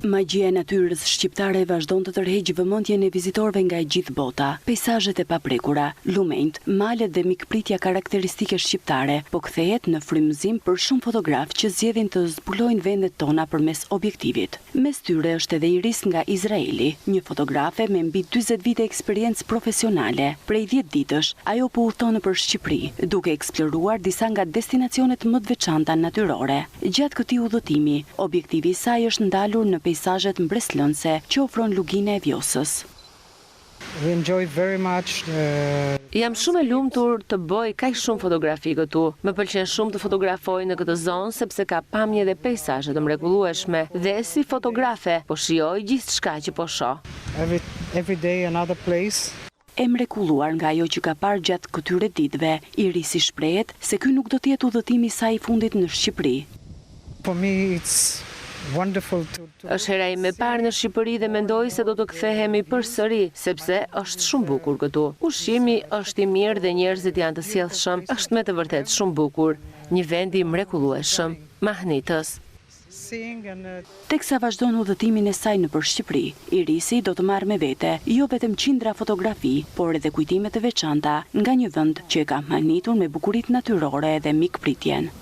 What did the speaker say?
Magjia e natyrës shqiptare vazhdon të tërheqë vëmendjen e vizitorëve nga e gjithë bota. Peizazhet e paprekura, lumenjt, malet dhe mikpritja karakteristike shqiptare po kthehet në frymëzim për shumë fotografë që zgjedhin të zbulojnë vendet tona përmes objektivit. Mes tyre është edhe Iris nga Izraeli, një fotografe me mbi 40 vite eksperiencë profesionale. Prej 10 ditësh, ajo po udhton nëpër Shqipëri, duke eksploruar disa nga destinacionet më të veçanta natyrore. Gjatë këtij udhëtimi, objektivi i saj është ndalur në peizazhet mbreslënse që ofron lugina e Vjosës. Jam shumë e lumtur të bëj kaq shumë fotografi këtu. Më pëlqen shumë të fotografoj në këtë zonë sepse ka pamje dhe peizazhe të mrekullueshme dhe si fotografe po shijoj gjithçka që po shoh. Every day another place. E mrekulluar nga ajo që ka parë gjatë këtyre ditëve, Irisi shprehet se ky nuk do të jetë udhëtimi i saj i fundit në Shqipëri. For me it's wonderful to Është hera ime e parë në Shqipëri dhe mendoj se do të kthehemi përsëri, sepse është shumë bukur këtu. Ushqimi është i mirë dhe njerëzit janë të sjellshëm, është me të vërtetë shumë bukur. Një vend i mrekullueshëm, mahnitës. Teksa vazhdon udhëtimin e saj nëpër Shqipëri, Irisi do të marrë me vete jo vetëm qindra fotografi, por edhe kujtime të veçanta nga një vend që e ka mahnitur me bukuritë natyrore dhe mikpritjen.